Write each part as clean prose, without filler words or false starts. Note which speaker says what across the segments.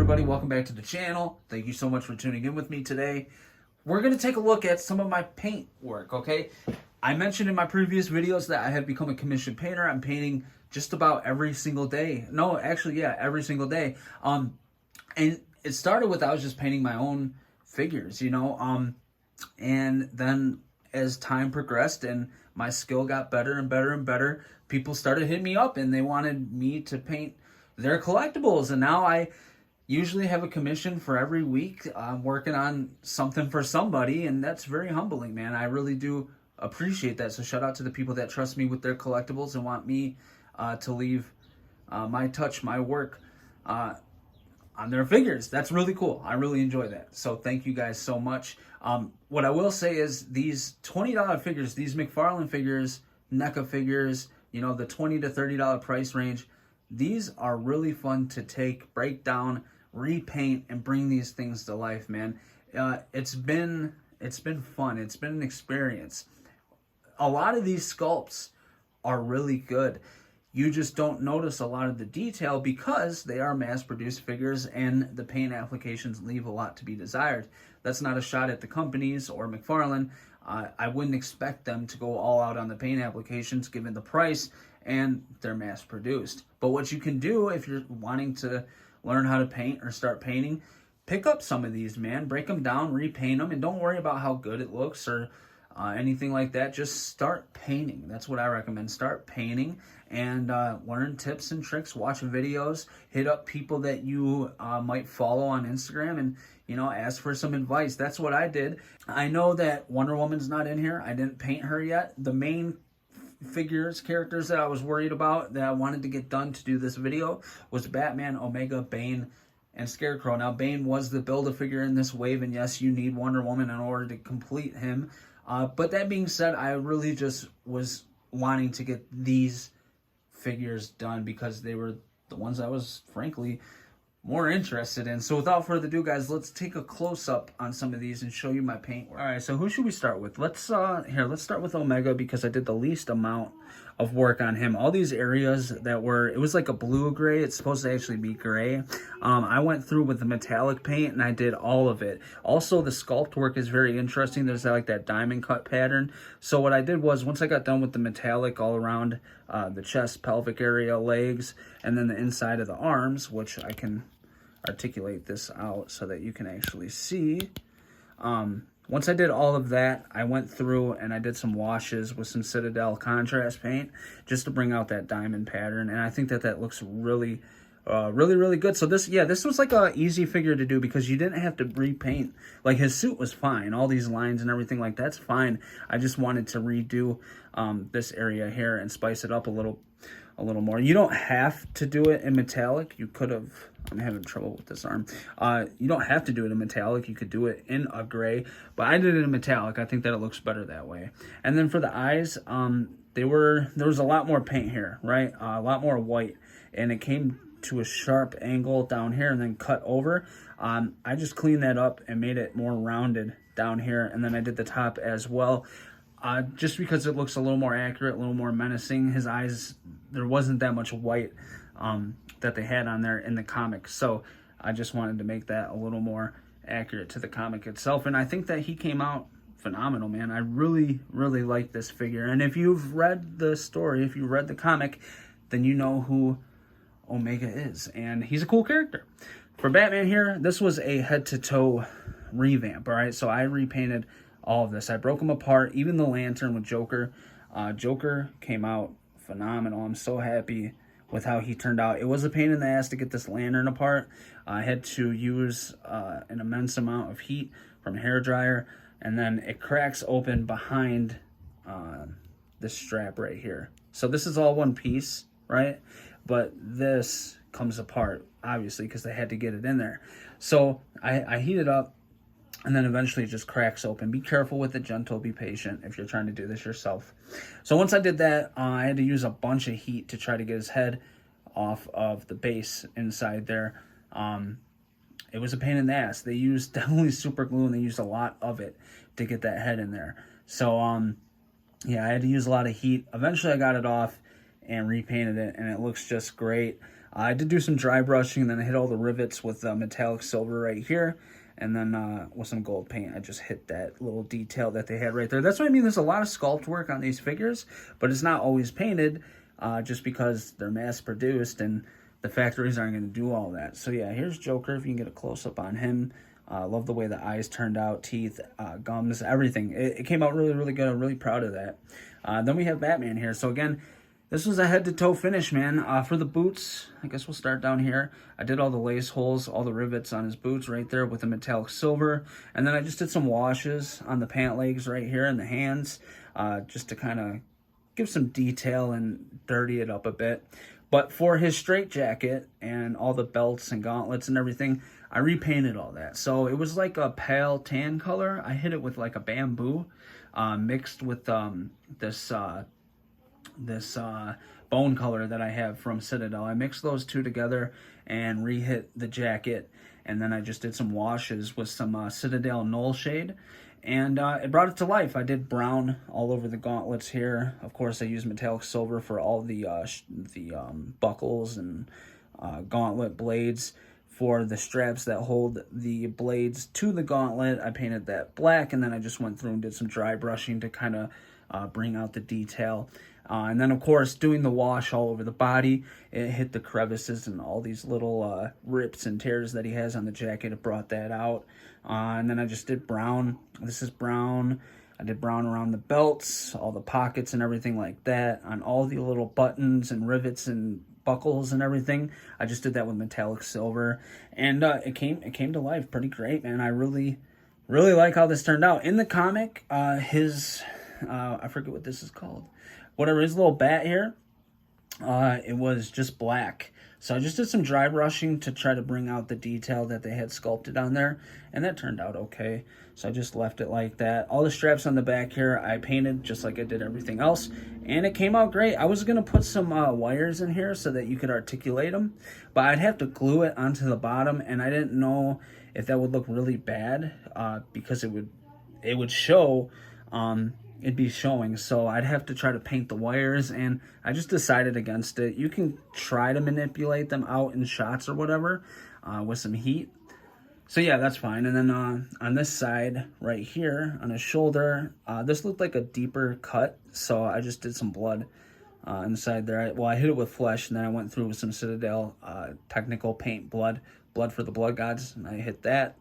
Speaker 1: everybody? Welcome back to the channel. Thank you so much for tuning in with me today. We're going to take a look at some of my paint work, okay? I mentioned in my previous videos that I have become a commissioned painter. I'm painting just about every single day. No, actually, yeah, every single day. And it started with I was just painting my own figures, you know? And then as time progressed and my skill got better and better and better, people started hitting me up and they wanted me to paint their collectibles. And now I usually have a commission for every week. I'm working on something for somebody, and that's very humbling, man. I really do appreciate that. So shout out to the people that trust me with their collectibles and want me to leave my touch, my work on their figures. That's really cool. I really enjoy that. So thank you guys so much. What I will say is these $20 figures, these Mcfarlane figures, NECA figures, you know, the $20 to $30 price range, these are really fun to take, break down, repaint, and bring these things to life, man. It's been fun. It's been an experience. A lot of these sculpts are really good. You just don't notice a lot of the detail because they are mass-produced figures and the paint applications leave a lot to be desired. That's not a shot at the companies or Mcfarlane. I wouldn't expect them to go all out on the paint applications given the price and they're mass-produced. But what you can do if you're wanting to learn how to paint or start painting, pick up some of these, man. Break them down, repaint them, and don't worry about how good it looks or anything like that. Just start painting. That's what I recommend. Start painting and learn tips and tricks, watch videos, hit up people that you might follow on Instagram and, you know, ask for some advice. That's what I did. I know that Wonder Woman's not in here. I didn't paint her yet. The main characters that I was worried about that I wanted to get done to do this video was Batman, Omega, Bane, and Scarecrow. Now, Bane was the Build-A-Figure in this wave, and yes, you need Wonder Woman in order to complete him. But that being said, I really just was wanting to get these figures done because they were the ones I was, frankly, more interested in. So without further ado, guys, let's take a close-up on some of these and show you my paint work. All right, so who should we start with? Let's start with Omega because I did the least amount of work on him. All these areas that were, it was like a blue-gray. It's supposed to actually be gray. I went through with the metallic paint and I did all of it. Also, the sculpt work is very interesting. There's like that diamond cut pattern. So what I did was once I got done with the metallic all around the chest, pelvic area, legs, and then the inside of the arms, which I can articulate this out so that you can actually see. Once I did all of that, I went through and I did some washes with some Citadel contrast paint just to bring out that diamond pattern, and I think that that looks really really good. So this was like a easy figure to do because you didn't have to repaint. Like his suit was fine, all these lines and everything like that's fine. I just wanted to redo this area here and spice it up a little more. You don't have to do it in metallic. You could have, I'm having trouble with this arm. You don't have to do it in metallic. You could do it in a gray, but I did it in metallic. I think that it looks better that way. And then for the eyes, there was a lot more paint here, right? A lot more white, and it came to a sharp angle down here and then cut over. I just cleaned that up and made it more rounded down here, and then I did the top as well. Just because it looks a little more accurate, a little more menacing. His eyes, there wasn't that much white that they had on there in the comic. So I just wanted to make that a little more accurate to the comic itself. And I think that he came out phenomenal, man. I really like this figure. And if you've read the story, if you read the comic, then you know who Omega is. And he's a cool character. For Batman here, this was a head-to-toe revamp, all right? So I repainted all of this. I broke them apart, even the lantern with Joker. Joker came out phenomenal. I'm so happy with how he turned out. It was a pain in the ass to get this lantern apart. I had to use an immense amount of heat from a hairdryer, and then it cracks open behind this strap right here. So this is all one piece, right? But this comes apart, obviously, because they had to get it in there. So I heat it up, and then eventually it just cracks open. Be careful with it, gentle, be patient if you're trying to do this yourself. So once I did that, I had to use a bunch of heat to try to get his head off of the base inside there. It was a pain in the ass. They used definitely super glue, and they used a lot of it to get that head in there. So, yeah, I had to use a lot of heat. Eventually I got it off and repainted it, and it looks just great. I did do some dry brushing, and then I hit all the rivets with metallic silver right here. And then with some gold paint, I just hit that little detail that they had right there. That's what I mean. There's a lot of sculpt work on these figures, but it's not always painted just because they're mass-produced and the factories aren't going to do all that. So yeah, here's Joker, if you can get a close-up on him. Love the way the eyes turned out, teeth, gums, everything. It came out really, really good. I'm really proud of that. Then we have Batman here. So again, this was a head-to-toe finish, man. For the boots, I guess we'll start down here. I did all the lace holes, all the rivets on his boots right there with the metallic silver. And then I just did some washes on the pant legs right here and the hands, just to kind of give some detail and dirty it up a bit. But for his straight jacket and all the belts and gauntlets and everything, I repainted all that. So it was like a pale tan color. I hit it with like a bamboo mixed with this bone color that I have from Citadel. I mixed those two together and re-hit the jacket, and then I just did some washes with some Citadel Null Shade, and it brought it to life. I did brown all over the gauntlets here. Of course, I used metallic silver for all the buckles and gauntlet blades. For the straps that hold the blades to the gauntlet, I painted that black, and then I just went through and did some dry brushing to kind of bring out the detail. And then, of course, doing the wash all over the body, it hit the crevices and all these little rips and tears that he has on the jacket. It brought that out. And then I just did brown. This is brown. I did brown around the belts, all the pockets and everything like that, on all the little buttons and rivets and buckles and everything. I just did that with metallic silver, and it came to life pretty great, man. I really like how this turned out. In the comic, his I forget what this is called. Whatever, his little bat here, it was just black. So I just did some dry brushing to try to bring out the detail that they had sculpted on there, and that turned out okay. So I just left it like that. All the straps on the back here, I painted just like I did everything else, and it came out great. I was going to put some wires in here so that you could articulate them, but I'd have to glue it onto the bottom, and I didn't know if that would look really bad because it would show... it'd be showing, so I'd have to try to paint the wires, and I just decided against it. You can try to manipulate them out in shots or whatever with some heat. So yeah, that's fine. And then on this side right here on his shoulder, this looked like a deeper cut, so I just did some blood inside there. I hit it with flesh, and then I went through with some Citadel technical paint blood for the blood gods, and I hit that.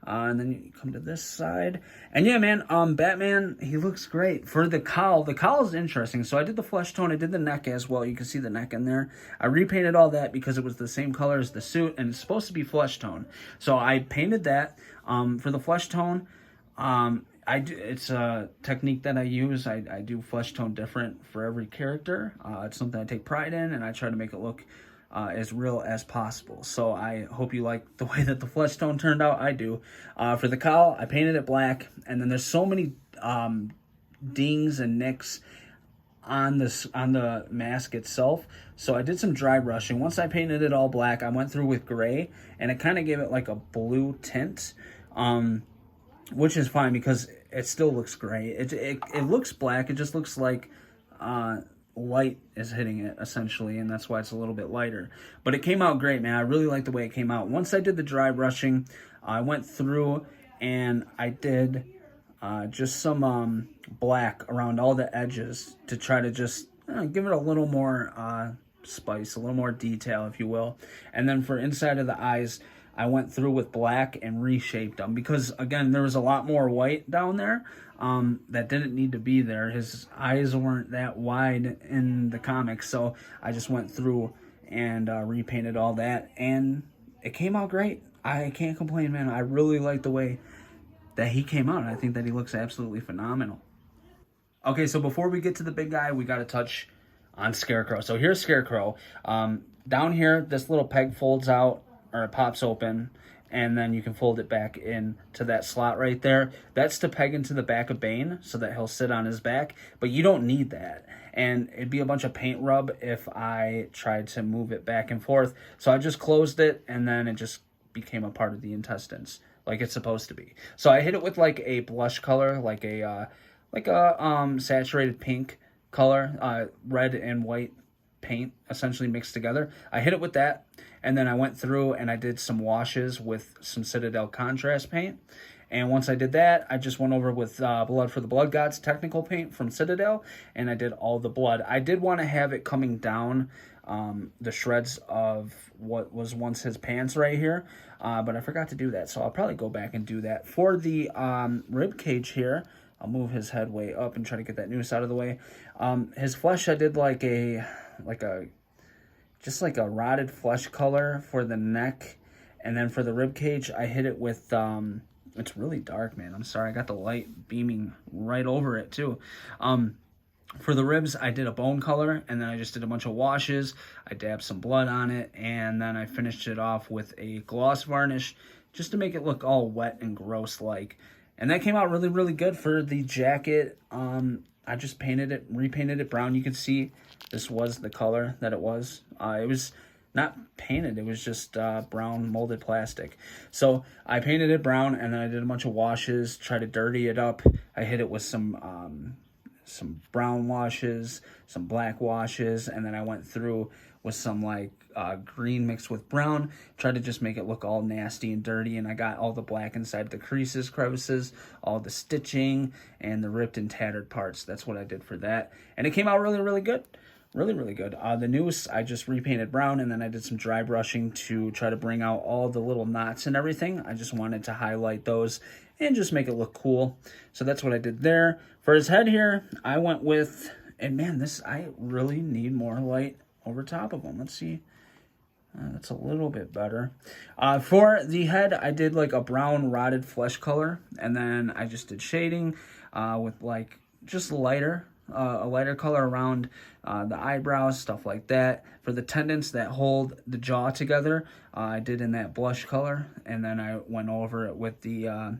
Speaker 1: And then you come to this side. And yeah, man, Batman, he looks great. For the cowl is interesting. So I did the flesh tone. I did the neck as well. You can see the neck in there. I repainted all that because it was the same color as the suit, and it's supposed to be flesh tone. So I painted that. For the flesh tone, it's a technique that I use. I do flesh tone different for every character. It's something I take pride in, and I try to make it look as real as possible. So I hope you like the way that the flesh tone turned out. I do. For the cowl, I painted it black, and then there's so many dings and nicks on the mask itself. So I did some dry brushing. Once I painted it all black, I went through with gray, and it kind of gave it like a blue tint, which is fine because it still looks gray. It looks black. It just looks like light is hitting it essentially, and that's why it's a little bit lighter. But it came out great, man. I really like the way it came out. Once I did the dry brushing, I went through and I did just some black around all the edges to try to just give it a little more spice, a little more detail, if you will. And then for inside of the eyes, I went through with black and reshaped them because, again, there was a lot more white down there that didn't need to be there. His eyes weren't that wide in the comics, so I just went through and repainted all that, and it came out great. I can't complain, man. I really like the way that he came out. I think that he looks absolutely phenomenal. Okay, so before we get to the big guy, we got to touch on Scarecrow. So here's Scarecrow. Down here, this little peg folds out, or it pops open, and then you can fold it back in to that slot right there. That's to peg into the back of Bane so that he'll sit on his back, but you don't need that. And it'd be a bunch of paint rub if I tried to move it back and forth. So I just closed it, and then it just became a part of the intestines like it's supposed to be. So I hit it with like a blush color, like a saturated pink color, red and white paint essentially mixed together. I hit it with that, and then I went through and I did some washes with some Citadel contrast paint. And once I did that, I just went over with Blood for the Blood Gods technical paint from Citadel, and I did all the blood. I did want to have it coming down the shreds of what was once his pants right here, but I forgot to do that, so I'll probably go back and do that. For the rib cage here, I'll move his head way up and try to get that noose out of the way. His flesh, I did just like a rotted flesh color for the neck, and then for the rib cage, I hit it with it's really dark, man. I'm sorry, I got the light beaming right over it too. For the ribs, I did a bone color, and then I just did a bunch of washes. I dabbed some blood on it, and then I finished it off with a gloss varnish just to make it look all wet and gross-like. And that came out really, really good. For the jacket, I just repainted it brown. You can see this was the color that it was. It was not painted, it was just brown molded plastic. So I painted it brown, and then I did a bunch of washes, tried to dirty it up. I hit it with some brown washes, some black washes, and then I went through with some like green mixed with brown, tried to just make it look all nasty and dirty, and I got all the black inside the creases, crevices, all the stitching, and the ripped and tattered parts. That's what I did for that, and it came out really, really good. Really, really good. The noose, I just repainted brown, and then I did some dry brushing to try to bring out all the little knots and everything. I just wanted to highlight those and just make it look cool. So that's what I did there. For his head here, I went with, and man, I really need more light over top of him. Let's see. That's a little bit better. For the head, I did like a brown rotted flesh color, and then I just did shading with like just a lighter color around the eyebrows, stuff like that. For the tendons that hold the jaw together, I did in that blush color, and then I went over it with the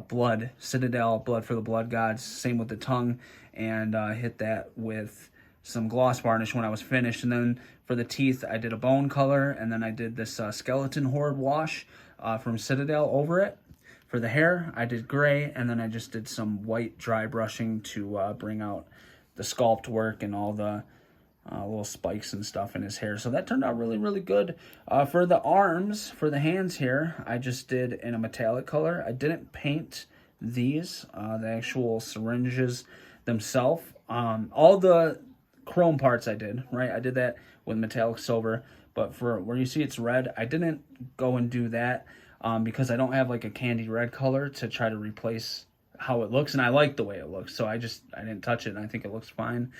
Speaker 1: blood, Citadel, Blood for the Blood Gods, same with the tongue, and hit that with some gloss varnish when I was finished. And then for the teeth, I did a bone color, and then I did this skeleton horde wash from Citadel over it. For the hair, I did gray, and then I just did some white dry brushing to bring out the sculpt work and all the little spikes and stuff in his hair. So that turned out really, really good. For the arms, for the hands here, I just did in a metallic color. I didn't paint these, the actual syringes themselves. All the chrome parts I did, right? I did that with metallic silver, but for where you see it's red, I didn't go and do that because I don't have like a candy red color to try to replace how it looks, and I like the way it looks, so I didn't touch it, and I think it looks fine.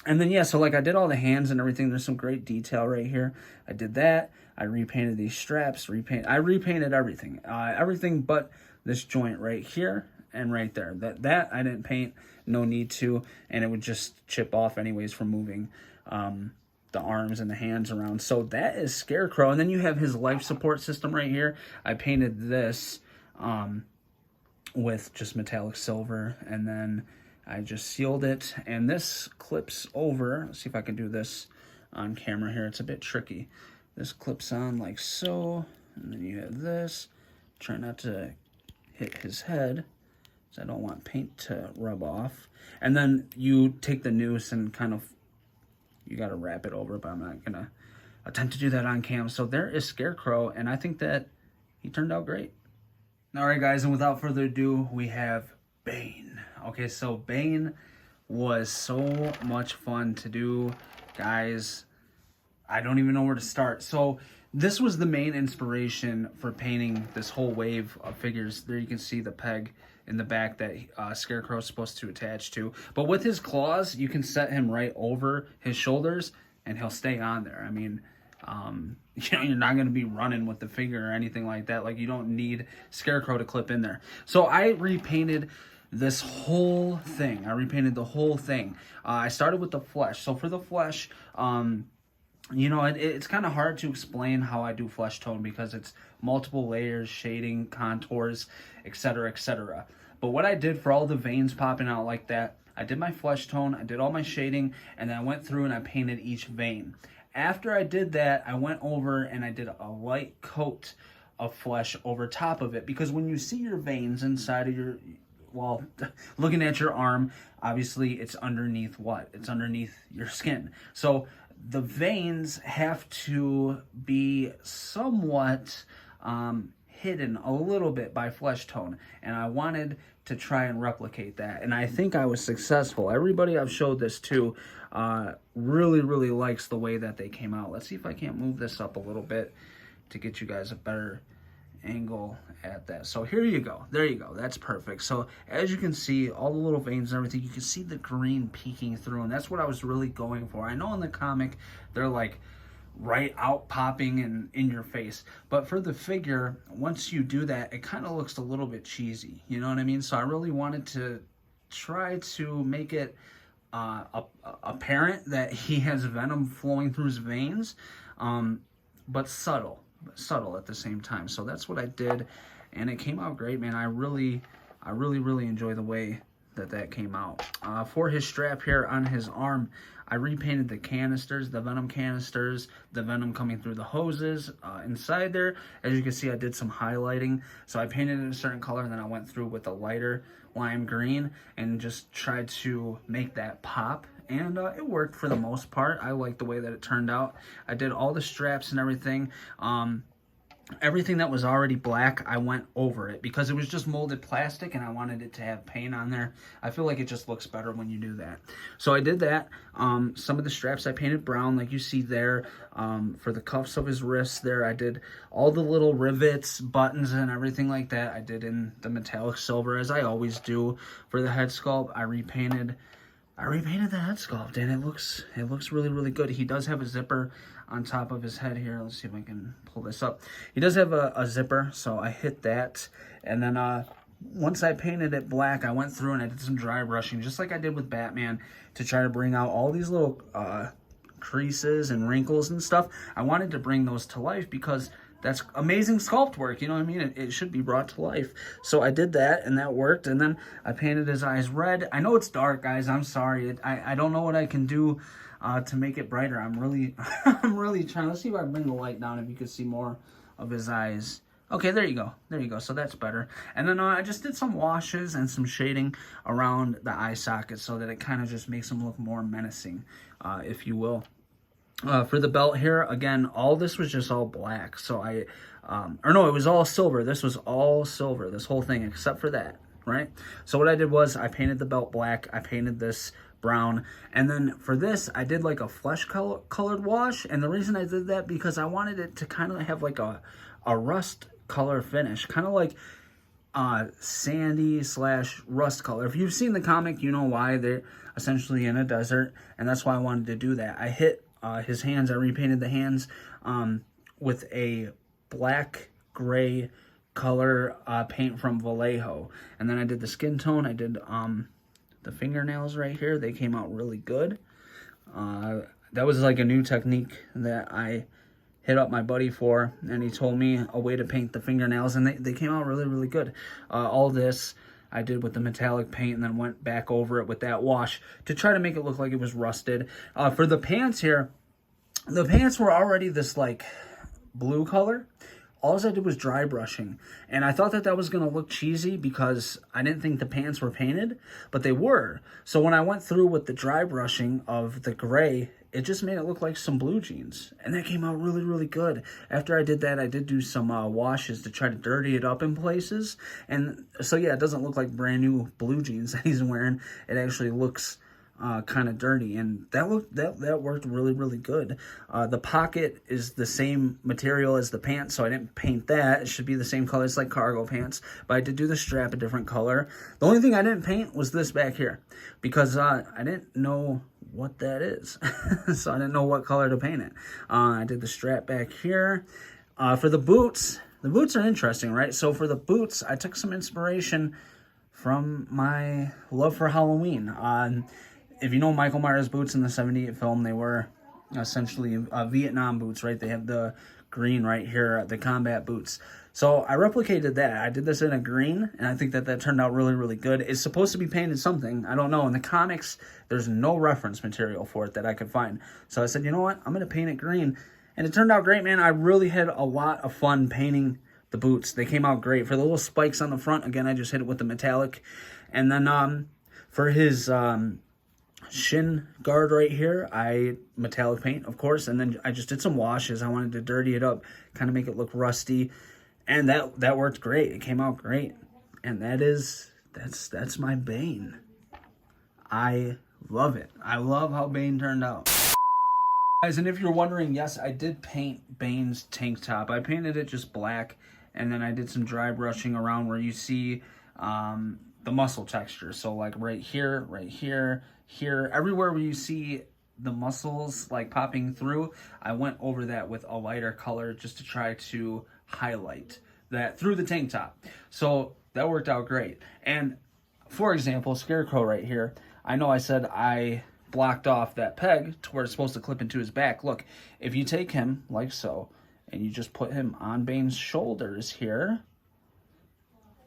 Speaker 1: And then, yeah, so like I did all the hands and everything. There's some great detail right here. I did that. I repainted these straps. I repainted everything. Everything but this joint right here and right there. That I didn't paint. No need to. And it would just chip off anyways from moving the arms and the hands around. So that is Scarecrow. And then you have his life support system right here. I painted this with just metallic silver, and then I just sealed it, and this clips over. Let's see if I can do this on camera here. It's a bit tricky. This clips on like so, and then you have this. Try not to hit his head, because I don't want paint to rub off. And then you take the noose and kind of, you got to wrap it over, but I'm not going to attempt to do that on cam. So there is Scarecrow, and I think that he turned out great. All right, guys, and without further ado, we have Bane. Okay, so Bane was so much fun to do, guys. I don't even know where to start. So this was the main inspiration for painting this whole wave of figures. There you can see the peg in the back that Scarecrow is supposed to attach to. But with his claws, you can set him right over his shoulders, and he'll stay on there. I mean, you know, you're not going to be running with the figure or anything like that. Like, you don't need Scarecrow to clip in there. So I repainted this whole thing. I repainted the whole thing. I started with the flesh. So for the flesh, you know, it's kind of hard to explain how I do flesh tone because it's multiple layers, shading, contours, etc., etc. But what I did for all the veins popping out like that, I did my flesh tone, I did all my shading, and then I went through and I painted each vein. After I did that, I went over and I did a light coat of flesh over top of it, because when you see your veins inside of well, looking at your arm, obviously it's underneath what? It's underneath your skin. So the veins have to be somewhat hidden a little bit by flesh tone, and I wanted to try and replicate that, and I think I was successful. Everybody I've showed this to really likes the way that they came out. Let's see if I can't move this up a little bit to get you guys a better angle at that. So here you go. There you go. That's perfect. So as you can see, all the little veins and everything, you can see the green peeking through, and that's what I was really going for. I know in the comic they're like right out popping and in your face, but for the figure, once you do that, it kind of looks a little bit cheesy, you know what I mean? So I really wanted to try to make it apparent that he has venom flowing through his veins, but subtle at the same time. So that's what I did, and it came out great, man. I really enjoy the way that came out. For his strap here on his arm, I repainted the canisters, the venom canisters, the venom coming through the hoses inside there. As you can see, I did some highlighting. So I painted it a certain color, and then I went through with a lighter lime green and just tried to make that pop. And it worked for the most part. I like the way that it turned out. I did all the straps and everything. Everything that was already black, I went over it because it was just molded plastic and I wanted it to have paint on there. I feel like it just looks better when you do that. So I did that. Some of the straps I painted brown like you see there. For the cuffs of his wrists there, I did all the little rivets, buttons, and everything like that. I did in the metallic silver as I always do. For the head sculpt, I repainted the head sculpt, and it looks really good. He does have a zipper on top of his head here. Let's see if I can pull this up. He does have a zipper, so I hit that. And then once I painted it black, I went through and I did some dry brushing, just like I did with Batman, to try to bring out all these little creases and wrinkles and stuff. I wanted to bring those to life because that's amazing sculpt work, you know what I mean? It should be brought to life. So I did that, and that worked. And then I painted his eyes red. I know it's dark, guys. I'm sorry. I don't know what I can do to make it brighter. I'm really trying. Let's see if I bring the light down, if you can see more of his eyes. Okay, there you go. There you go. So that's better. And then I just did some washes and some shading around the eye sockets so that it kind of just makes him look more menacing, if you will. For the belt here, again, all this was just all black. So it was all silver. This was all silver, this whole thing, except for that, right? So what I did was I painted the belt black. I painted this brown. And then for this, I did like a flesh colored wash. And the reason I did that, because I wanted it to kind of have like a rust color finish, kind of like sandy / rust color. If you've seen the comic, you know why. They're essentially in a desert, and that's why I wanted to do that. I hit his hands. I repainted the hands with a black gray color paint from Vallejo, and then I did the skin tone. I did the fingernails right here. They came out really good. That was like a new technique that I hit up my buddy for, and he told me a way to paint the fingernails, and they came out really good. All this I did with the metallic paint, and then went back over it with that wash to try to make it look like it was rusted. For the pants here, the pants were already this like blue color. All I did was dry brushing, and I thought that was going to look cheesy because I didn't think the pants were painted, but they were. So when I went through with the dry brushing of the gray, it just made it look like some blue jeans, and that came out really good. After I did that, I did do some washes to try to dirty it up in places, and so yeah, it doesn't look like brand new blue jeans that he's wearing. It actually looks kind of dirty, and that worked really good. The pocket is the same material as the pants, so I didn't paint that. It should be the same color. It's like cargo pants, but I did do the strap a different color. The only thing I didn't paint was this back here, because I didn't know what that is. So I didn't know what color to paint it. I did the strap back here. For the boots are interesting, right? So for the boots, I took some inspiration from my love for Halloween. If you know Michael Myers' boots in the 78 film, they were essentially Vietnam boots, right? They have the green right here, the combat boots. So I replicated that. I did this in a green, and I think that turned out really good. It's supposed to be painted something. I don't know. In the comics, there's no reference material for it that I could find. So I said, you know what? I'm going to paint it green. And it turned out great, man. I really had a lot of fun painting the boots. They came out great. For the little spikes on the front, again, I just hit it with the metallic. And then for his shin guard right here, I metallic paint, of course, and then I just did some washes. I wanted to dirty it up, kind of make it look rusty, and that worked great. It came out great, and that's my Bane. I love it. I love how Bane turned out. Guys, and if you're wondering, yes, I did paint Bane's tank top. I painted it just black, and then I did some dry brushing around where you see the muscle texture. So like right here, here, everywhere where you see the muscles like popping through, I went over that with a lighter color just to try to highlight that through the tank top. So that worked out great. And for example, Scarecrow right here, I know I said I blocked off that peg to where it's supposed to clip into his back. Look, if you take him like so, and you just put him on Bane's shoulders here,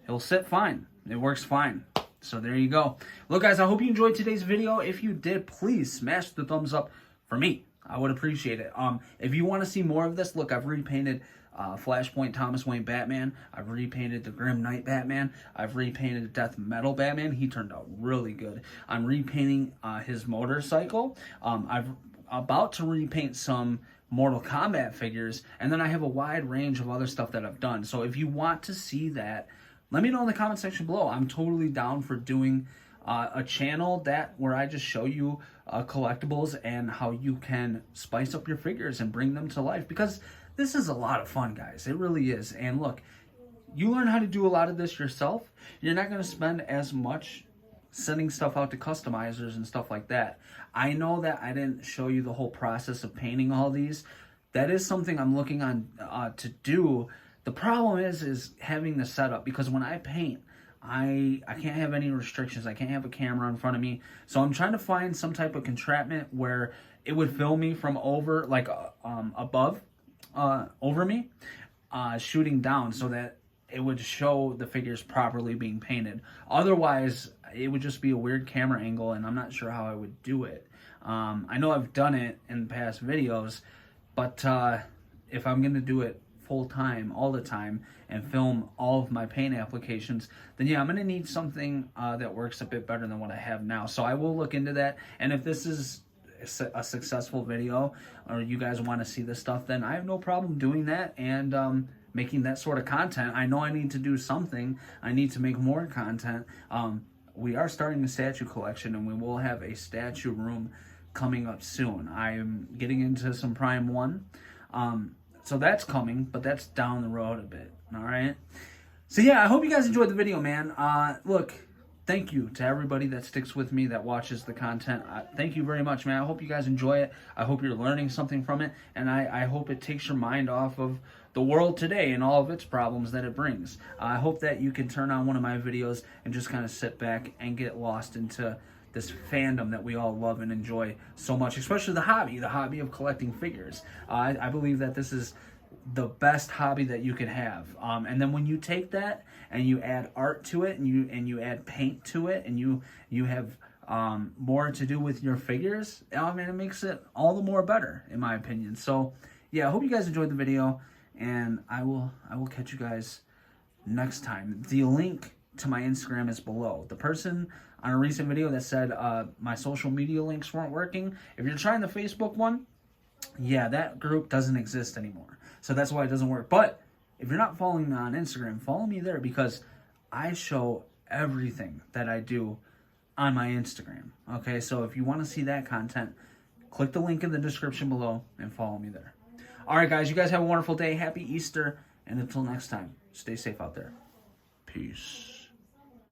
Speaker 1: he'll sit fine. It works fine. So there you go. Look, guys, I hope you enjoyed today's video. If you did, please smash the thumbs up for me. I would appreciate it. If you want to see more of this, look, I've repainted Flashpoint Thomas Wayne Batman. I've repainted the Grim Knight Batman. I've repainted Death Metal Batman. He turned out really good. I'm repainting his motorcycle. I'm about to repaint some Mortal Kombat figures, and then I have a wide range of other stuff that I've done. So if you want to see that, let me know in the comment section below. I'm totally down for doing a channel where I just show you collectibles and how you can spice up your figures and bring them to life, because this is a lot of fun, guys. It really is. And look, you learn how to do a lot of this yourself. You're not going to spend as much sending stuff out to customizers and stuff like that. I know that I didn't show you the whole process of painting all these. That is something I'm looking on to do. The problem is having the setup, because when I paint, I can't have any restrictions. I can't have a camera in front of me. So I'm trying to find some type of contraption where it would film me from over, like above, over me, shooting down, so that it would show the figures properly being painted. Otherwise, it would just be a weird camera angle, and I'm not sure how I would do it. I know I've done it in past videos, but if I'm going to do it full time, all the time, and film all of my paint applications, then yeah, I'm going to need something that works a bit better than what I have now. So I will look into that, and if this is a successful video, or you guys want to see this stuff, then I have no problem doing that and making that sort of content. I know I need to do something. I need to make more content. We are starting a statue collection, and we will have a statue room coming up soon. I'm getting into some Prime 1. So that's coming, but that's down the road a bit, all right? So yeah, I hope you guys enjoyed the video, man. Look, thank you to everybody that sticks with me, that watches the content. Thank you very much, man. I hope you guys enjoy it. I hope you're learning something from it, and I hope it takes your mind off of the world today and all of its problems that it brings. I hope that you can turn on one of my videos and just kind of sit back and get lost into this fandom that we all love and enjoy so much, especially the hobby of collecting figures. I believe that this is the best hobby that you can have. And then when you take that and you add art to it, and you add paint to it, and you have more to do with your figures, I mean, it makes it all the more better, in my opinion. So yeah, I hope you guys enjoyed the video, and I will catch you guys next time. The link to my Instagram is below. The person on a recent video that said my social media links weren't working, if you're trying the Facebook one, yeah, that group doesn't exist anymore. So that's why it doesn't work. But if you're not following me on Instagram, follow me there, because I show everything that I do on my Instagram. Okay, so if you want to see that content, click the link in the description below and follow me there. All right, guys, you guys have a wonderful day. Happy Easter. And until next time, stay safe out there. Peace.